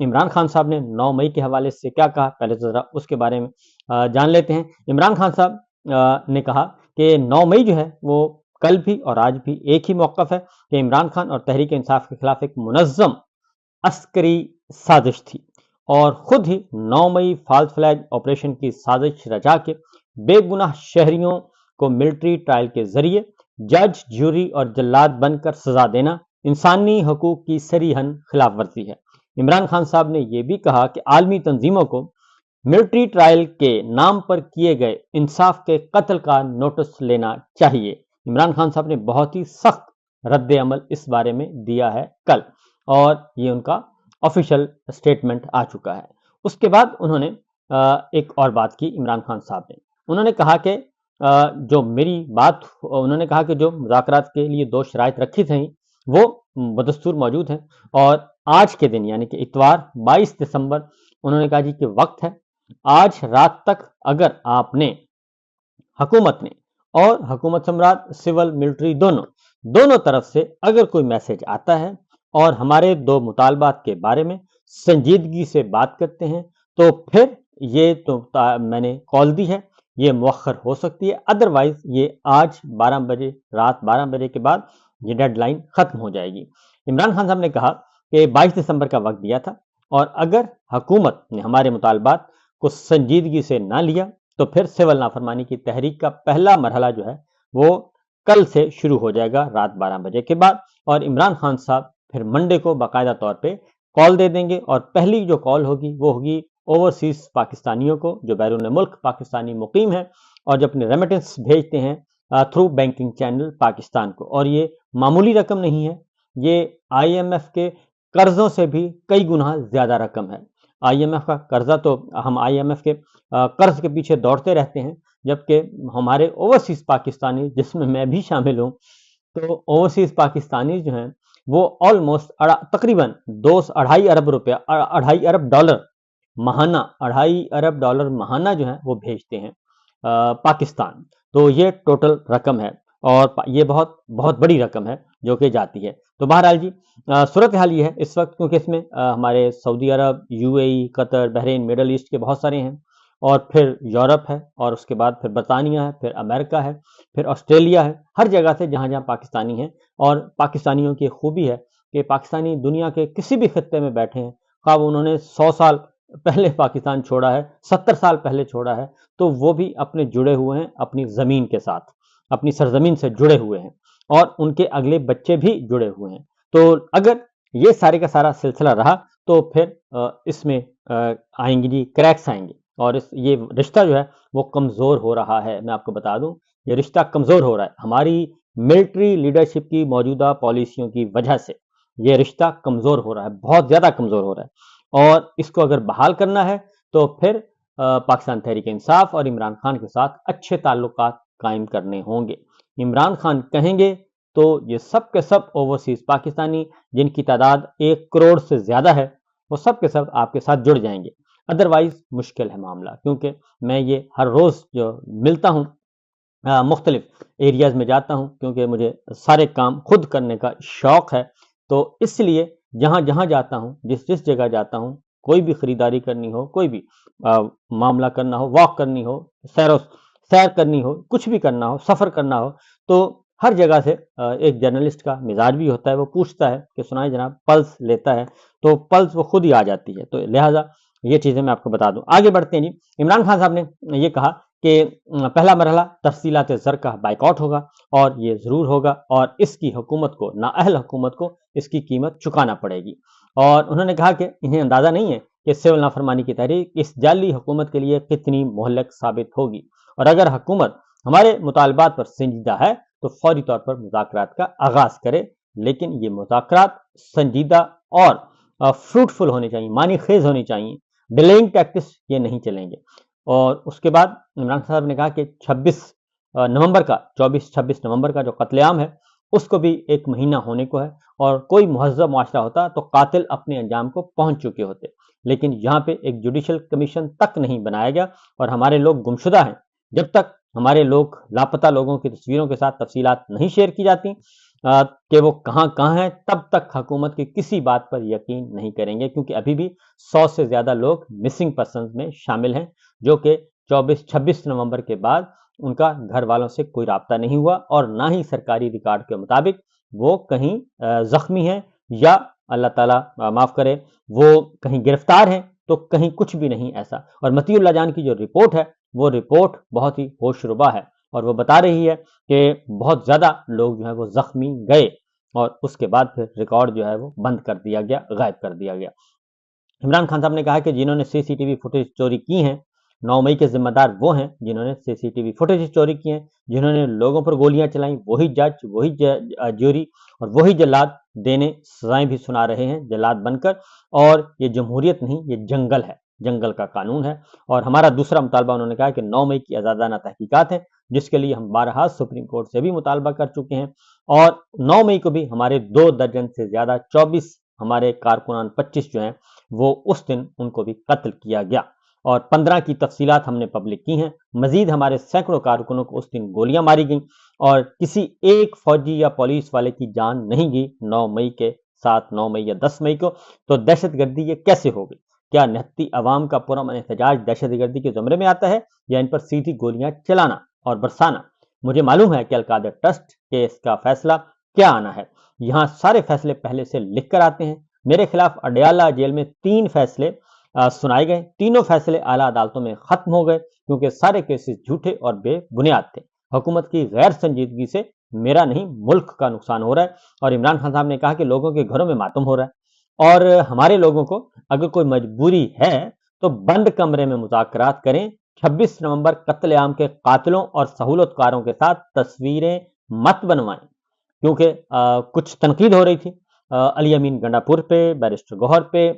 عمران خان صاحب نے 9 مئی کے حوالے سے کیا کہا، پہلے تو ذرا اس کے بارے میں جان لیتے ہیں۔ عمران خان صاحب نے کہا کہ 9 مئی جو ہے وہ کل بھی اور آج بھی ایک ہی موقف ہے کہ عمران خان اور تحریک انصاف کے خلاف ایک منظم عسکری سازش تھی، اور خود ہی 9 مئی فالس فلیگ آپریشن کی سازش رچا کے بے گناہ شہریوں کو ملٹری ٹرائل کے ذریعے جج، جوری اور جلاد بن کر سزا دینا انسانی حقوق کی صریحاً خلاف ورزی ہے۔ عمران خان صاحب نے یہ بھی کہا کہ عالمی تنظیموں کو ملٹری ٹرائل کے نام پر کیے گئے انصاف کے قتل کا نوٹس لینا چاہیے۔ عمران خان صاحب نے بہت ہی سخت رد عمل اس بارے میں دیا ہے کل، اور یہ ان کا آفیشیل اسٹیٹمنٹ آ چکا ہے۔ اس کے بعد انہوں نے ایک اور بات کی عمران خان صاحب نے، انہوں نے کہا کہ انہوں نے کہا کہ جو مذاکرات کے لیے 2 شرائط رکھی تھیں وہ بدستور موجود ہیں، اور آج کے دن یعنی کہ اتوار 22 دسمبر انہوں نے کہا جی کہ وقت ہے، آج رات تک اگر آپ نے، حکومت نے اور حکومت سے مراد سول ملٹری دونوں طرف سے اگر کوئی میسج آتا ہے اور ہمارے 2 مطالبات کے بارے میں سنجیدگی سے بات کرتے ہیں تو پھر یہ تو میں نے کال دی ہے، یہ مؤخر ہو سکتی ہے، ادروائز یہ آج 12 بجے، رات 12 بجے کے بعد یہ ڈیڈ لائن ختم ہو جائے گی۔ عمران خان صاحب نے کہا کہ 22 دسمبر کا وقت دیا تھا، اور اگر حکومت نے ہمارے مطالبات کو سنجیدگی سے نہ لیا تو پھر سول نافرمانی کی تحریک کا پہلا مرحلہ جو ہے وہ کل سے شروع ہو جائے گا رات 12 بجے کے بعد، اور عمران خان صاحب پھر منڈے کو باقاعدہ طور پہ کال دے دیں گے، اور پہلی جو کال ہوگی وہ ہوگی اوورسیز پاکستانیوں کو جو بیرون ملک پاکستانی مقیم ہیں اور جو اپنے ریمیٹنس بھیجتے ہیں تھرو بینکنگ چینل پاکستان کو، اور یہ معمولی رقم نہیں ہے، یہ آئی ایم ایف کے قرضوں سے بھی کئی گنا زیادہ رقم ہے۔ آئی ایم ایف کا قرضہ تو ہم آئی ایم ایف کے قرض کے پیچھے دوڑتے رہتے ہیں، جبکہ ہمارے اوورسیز پاکستانی جس میں میں بھی شامل ہوں، تو اوورسیز پاکستانی جو ہیں وہ آلموسٹ تقریباً 2.5 ارب روپیہ، 2.5 ارب ڈالر ماہانہ، 2.5 ارب ڈالر ماہانہ جو ہیں وہ بھیجتے ہیں پاکستان۔ تو یہ ٹوٹل رقم ہے، اور یہ بہت بہت بڑی رقم ہے جو کہ جاتی ہے۔ تو بہرحال جی صورتحال یہ ہے اس وقت، کیونکہ اس میں ہمارے سعودی عرب، یو اے ای، قطر، بحرین، مڈل ایسٹ کے بہت سارے ہیں، اور پھر یورپ ہے، اور اس کے بعد پھر برطانیہ ہے، پھر امریکہ ہے، پھر آسٹریلیا ہے، ہر جگہ سے جہاں جہاں پاکستانی ہیں۔ اور پاکستانیوں کی خوبی ہے کہ پاکستانی دنیا کے کسی بھی خطے میں بیٹھے ہیں، خواہ انہوں نے 100 سال پہلے پاکستان چھوڑا ہے، 70 سال پہلے چھوڑا ہے، تو وہ بھی اپنے جڑے ہوئے ہیں اپنی زمین کے ساتھ، اپنی سرزمین سے جڑے ہوئے ہیں، اور ان کے اگلے بچے بھی جڑے ہوئے ہیں۔ تو اگر یہ سارے کا سارا سلسلہ رہا تو پھر اس میں آئیں گی جی کریکس آئیں گے، اور یہ رشتہ جو ہے وہ کمزور ہو رہا ہے۔ میں آپ کو بتا دوں یہ رشتہ کمزور ہو رہا ہے ہماری ملٹری لیڈرشپ کی موجودہ پالیسیوں کی وجہ سے، یہ رشتہ کمزور ہو رہا ہے، بہت زیادہ کمزور ہو رہا ہے، اور اس کو اگر بحال کرنا ہے تو پھر پاکستان تحریک انصاف اور عمران خان کے ساتھ اچھے تعلقات قائم کرنے ہوں گے۔ عمران خان کہیں گے تو یہ سب کے سب اوورسیز پاکستانی جن کی تعداد 1 کروڑ سے زیادہ ہے وہ سب کے سب آپ کے ساتھ جڑ جائیں گے، ادروائز مشکل ہے معاملہ، کیونکہ میں یہ ہر روز جو ملتا ہوں مختلف ایریاز میں جاتا ہوں، کیونکہ مجھے سارے کام خود کرنے کا شوق ہے، تو اس لیے جہاں جہاں جاتا ہوں، جس جگہ جاتا ہوں، کوئی بھی خریداری کرنی ہو، کوئی بھی معاملہ کرنا ہو، واک کرنی ہو، سیر کرنی ہو، کچھ بھی کرنا ہو، سفر کرنا ہو، تو ہر جگہ سے ایک جرنلسٹ کا مزاج بھی ہوتا ہے، وہ پوچھتا ہے کہ سنائیں جناب، پلس لیتا ہے، تو پلس وہ خود ہی آ جاتی ہے، تو لہٰذا یہ چیزیں میں آپ کو بتا دوں۔ آگے بڑھتے ہیں جی، عمران خان صاحب نے یہ کہا کہ پہلا مرحلہ تفصیلات زر کا بائیکاٹ ہوگا، اور یہ ضرور ہوگا، اور اس کی حکومت کو، نااہل حکومت کو اس کی قیمت چکانا پڑے گی، اور انہوں نے کہا کہ انہیں اندازہ نہیں ہے کہ سول نافرمانی کی تحریک اس جعلی حکومت کے لیے کتنی مہلک ثابت ہوگی، اور اگر حکومت ہمارے مطالبات پر سنجیدہ ہے تو فوری طور پر مذاکرات کا آغاز کرے، لیکن یہ مذاکرات سنجیدہ اور فروٹفل ہونے چاہیے، معنی خیز ہونی چاہیے، ڈیلینگ ٹیکٹس یہ نہیں چلیں گے۔ اور اس کے بعد عمران صاحب نے کہا کہ 24-26 نومبر کا جو قتل عام ہے اس کو بھی 1 مہینہ ہونے کو ہے، اور کوئی مہذب معاشرہ ہوتا تو قاتل اپنے انجام کو پہنچ چکے ہوتے، لیکن یہاں پہ ایک جوڈیشل کمیشن تک نہیں بنایا گیا، اور ہمارے لوگ گمشدہ ہیں۔ جب تک ہمارے لوگ لاپتہ لوگوں کی تصویروں کے ساتھ تفصیلات نہیں شیئر کی جاتی، کہ وہ کہاں کہاں ہیں، تب تک حکومت کی کسی بات پر یقین نہیں کریں گے، کیونکہ ابھی بھی 100 سے زیادہ لوگ مسنگ پرسنز میں شامل ہیں، جو کہ 26 نومبر کے بعد ان کا گھر والوں سے کوئی رابطہ نہیں ہوا، اور نہ ہی سرکاری ریکارڈ کے مطابق وہ کہیں زخمی ہیں، یا اللہ تعالیٰ معاف کرے وہ کہیں گرفتار ہیں، تو کہیں کچھ بھی نہیں ایسا۔ اور مطیع اللہ جان کی جو رپورٹ ہے وہ رپورٹ بہت ہی ہوش ربا ہے، اور وہ بتا رہی ہے کہ بہت زیادہ لوگ جو ہے وہ زخمی گئے، اور اس کے بعد پھر ریکارڈ جو ہے وہ بند کر دیا گیا، غائب کر دیا گیا۔ عمران خان صاحب نے کہا کہ جنہوں نے سی سی ٹی وی فوٹیج چوری کی ہیں، 9 مئی کے ذمہ دار وہ ہیں جنہوں نے سی سی ٹی وی فوٹیج چوری کی ہیں، جنہوں نے لوگوں پر گولیاں چلائیں، وہی جج، وہی جوری اور وہی جلاد دینے سزائیں بھی سنا رہے ہیں جلاد بن کر۔ اور یہ جمہوریت نہیں، یہ جنگل ہے، جنگل کا قانون ہے۔ اور ہمارا دوسرا مطالبہ انہوں نے کہا کہ 9 مئی کی آزادانہ تحقیقات ہیں، جس کے لیے ہم بارہا سپریم کورٹ سے بھی مطالبہ کر چکے ہیں، اور 9 مئی کو بھی ہمارے 2 درجن سے زیادہ 24 ہمارے کارکنان 25 جو ہیں وہ اس دن ان کو بھی قتل کیا گیا، اور 15 کی تفصیلات ہم نے پبلک کی ہیں۔ مزید ہمارے سینکڑوں کارکنوں کو اس دن گولیاں ماری گئیں، اور کسی ایک فوجی یا پولیس والے کی جان نہیں گئی 9 مئی کے ساتھ، 9 مئی یا 10 مئی کو۔ تو دہشت گردی یہ کیسے ہو گئی؟ کیا نہتی عوام کا پرامن احتجاج دہشت گردی کے زمرے میں آتا ہے، یا ان پر سیدھی گولیاں چلانا اور برسانا؟ مجھے معلوم ہے کہ القادر ٹرسٹ کیس کا فیصلہ کیا آنا ہے، یہاں سارے فیصلے پہلے سے لکھ کر آتے ہیں۔ میرے خلاف اڈیالہ جیل میں 3 فیصلے سنائے گئے، تینوں فیصلے اعلیٰ عدالتوں میں ختم ہو گئے، کیونکہ سارے کیسز جھوٹے اور بے بنیاد تھے۔ حکومت کی غیر سنجیدگی سے میرا نہیں، ملک کا نقصان ہو رہا ہے۔ اور عمران خان صاحب نے کہا کہ لوگوں کے گھروں میں ماتم ہو رہا ہے، اور ہمارے لوگوں کو اگر کوئی مجبوری ہے تو بند کمرے میں مذاکرات کریں۔ 26 نومبر قتل عام کے قاتلوں اور سہولت کاروں کے ساتھ تصویریں مت بنوائیں، کیونکہ کچھ تنقید ہو رہی تھی علی امین گنڈا پور پہ، بیرسٹر گوہر پہ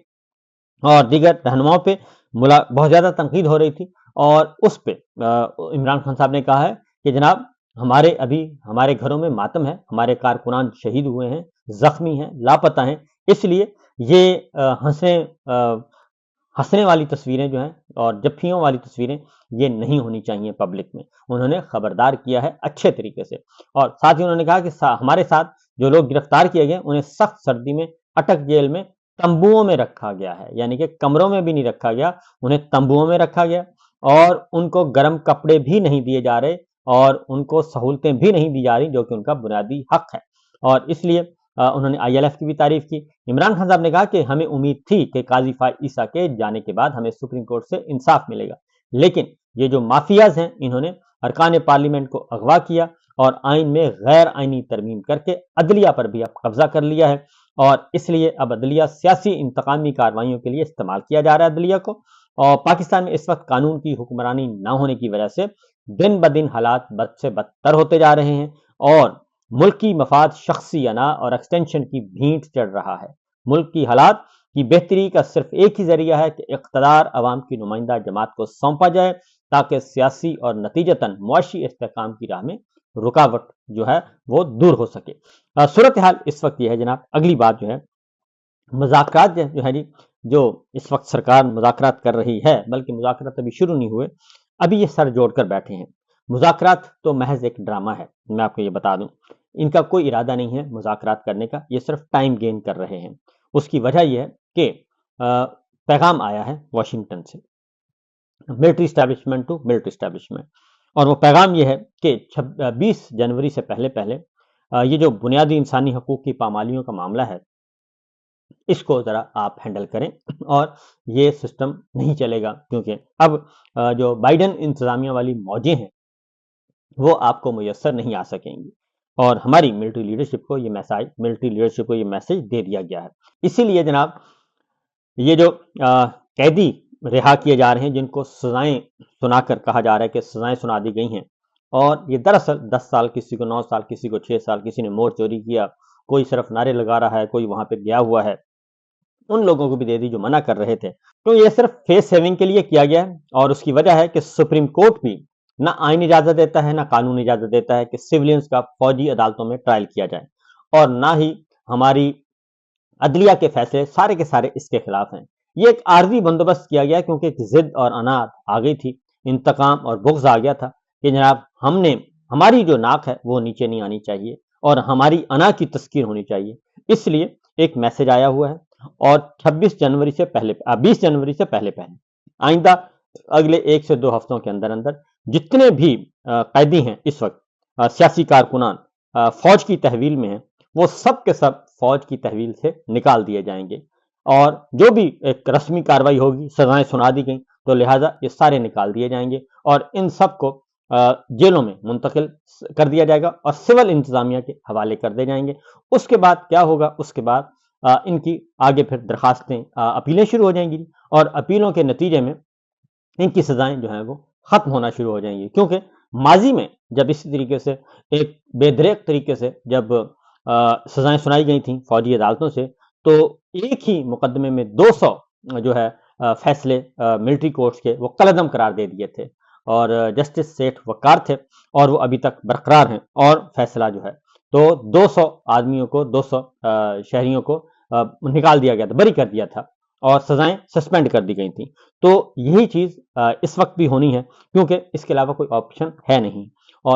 اور دیگر رہنماؤں پہ بہت زیادہ تنقید ہو رہی تھی، اور اس پہ عمران خان صاحب نے کہا ہے کہ جناب ہمارے گھروں میں ماتم ہے، ہمارے کارکنان شہید ہوئے ہیں، زخمی ہیں، لاپتہ ہیں، اس لیے یہ ہنسنے والی تصویریں جو ہیں اور جفیوں والی تصویریں یہ نہیں ہونی چاہیے پبلک میں۔ انہوں نے خبردار کیا ہے اچھے طریقے سے، اور ساتھ ہی انہوں نے کہا کہ ہمارے ساتھ جو لوگ گرفتار کیے گئے انہیں سخت سردی میں اٹک جیل میں تمبوؤں میں رکھا گیا ہے، یعنی کہ کمروں میں بھی نہیں رکھا گیا، انہیں تمبوؤں میں رکھا گیا، اور ان کو گرم کپڑے بھی نہیں دیے جا رہے، اور ان کو سہولتیں بھی نہیں دی جا رہی، جو کہ ان کا بنیادی حق ہے۔ اور اس لیے انہوں نے آئی ایل ایف کی بھی تعریف کی۔ عمران خان صاحب نے کہا کہ ہمیں امید تھی کہ قاضی فائز عیسیٰ کے جانے کے بعد ہمیں سپریم کورٹ سے انصاف ملے گا، لیکن یہ جو مافیاز ہیں انہوں نے ارکان پارلیمنٹ کو اغوا کیا، اور آئین میں غیر آئینی ترمیم کر کے عدلیہ پر بھی اب قبضہ کر لیا ہے، اور اس لیے اب عدلیہ سیاسی انتقامی کارروائیوں کے لیے استعمال کیا جا رہا ہے عدلیہ کو۔ اور پاکستان میں اس وقت قانون کی حکمرانی نہ ہونے کی وجہ سے دن بدن حالات بد سے بدتر ہوتے جا رہے ہیں، اور ملکی مفاد شخصی انا اور ایکسٹینشن کی بھینٹ چڑھ رہا ہے۔ ملک کی حالات کی بہتری کا صرف ایک ہی ذریعہ ہے کہ اقتدار عوام کی نمائندہ جماعت کو سونپا جائے، تاکہ سیاسی اور نتیجتاً معاشی استحکام کی راہ میں رکاوٹ جو ہے وہ دور ہو سکے۔ صورتحال اس وقت یہ ہے جناب، اگلی بات جو ہے مذاکرات جو ہے جو اس وقت سرکار مذاکرات کر رہی ہے، بلکہ مذاکرات ابھی شروع نہیں ہوئے، ابھی یہ سر جوڑ کر بیٹھے ہیں۔ مذاکرات تو محض ایک ڈرامہ ہے، میں آپ کو یہ بتا دوں، ان کا کوئی ارادہ نہیں ہے مذاکرات کرنے کا، یہ صرف ٹائم گین کر رہے ہیں۔ اس کی وجہ یہ ہے کہ پیغام آیا ہے واشنگٹن سے، military establishment to military establishment, اور وہ پیغام یہ ہے کہ 20 جنوری سے پہلے یہ جو بنیادی انسانی حقوق کی پامالیوں کا معاملہ ہے، اس کو ذرا آپ ہینڈل کریں، اور یہ سسٹم نہیں چلے گا، کیونکہ اب جو بائیڈن انتظامیہ والی موجیں ہیں وہ آپ کو میسر نہیں آ سکیں گی، اور ہماری ملٹری لیڈرشپ کو یہ میسج دے دیا گیا ہے۔ اسی لیے جناب یہ جو قیدی رہا کیے جا رہے ہیں، جن کو سزائیں سنا کر کہا جا رہا ہے کہ سزائیں سنا دی گئی ہیں، اور یہ دراصل 10 سال، کسی کو 9 سال، کسی کو 6 سال، کسی نے مور چوری کیا، کوئی صرف نعرے لگا رہا ہے، کوئی وہاں پہ گیا ہوا ہے، ان لوگوں کو بھی دے دی جو منع کر رہے تھے۔ تو یہ صرف فیس سیونگ کے لیے کیا گیا ہے، اور اس کی وجہ ہے کہ سپریم کورٹ بھی نہ آئین اجازت دیتا ہے، نہ قانون اجازت دیتا ہے کہ سولینز کا فوجی عدالتوں میں ٹرائل کیا جائے، اور نہ ہی ہماری عدلیہ کے فیصلے سارے کے سارے اس کے خلاف ہیں۔ یہ ایک عارضی بندوبست کیا گیا، کیونکہ ایک ضد اور اناٹ آ گئی تھی، انتقام اور بغض آ گیا تھا کہ جناب ہماری جو ناک ہے وہ نیچے نہیں آنی چاہیے، اور ہماری انا کی تذکیر ہونی چاہیے، اس لیے ایک میسج آیا ہوا ہے، اور 20 جنوری سے پہلے آئندہ اگلے 1 سے 2 ہفتوں کے اندر جتنے بھی قیدی ہیں اس وقت، سیاسی کارکنان فوج کی تحویل میں ہیں، وہ سب کے سب فوج کی تحویل سے نکال دیے جائیں گے، اور جو بھی ایک رسمی کاروائی ہوگی، سزائیں سنا دی گئیں تو لہٰذا یہ سارے نکال دیے جائیں گے، اور ان سب کو جیلوں میں منتقل کر دیا جائے گا اور سول انتظامیہ کے حوالے کر دیے جائیں گے۔ اس کے بعد کیا ہوگا؟ اس کے بعد ان کی آگے پھر درخواستیں، اپیلیں شروع ہو جائیں گی، اور اپیلوں کے نتیجے میں ان کی سزائیں جو ہیں وہ ختم ہونا شروع ہو جائیں گی، کیونکہ ماضی میں جب اسی طریقے سے ایک بے دریغ طریقے سے جب سزائیں سنائی گئی تھیں فوجی عدالتوں سے، تو ایک ہی مقدمے میں 200 جو ہے فیصلے ملٹری کورٹس کے وہ کالعدم قرار دے دیے تھے، اور جسٹس سیٹھ وقار تھے، اور وہ ابھی تک برقرار ہیں، اور فیصلہ جو ہے تو 200 آدمیوں کو، 200 شہریوں کو نکال دیا گیا تھا، بری کر دیا تھا، اور سزائیں سسپینڈ کر دی گئی تھیں۔ تو یہی چیز اس وقت بھی ہونی ہے، کیونکہ اس کے علاوہ کوئی آپشن ہے نہیں۔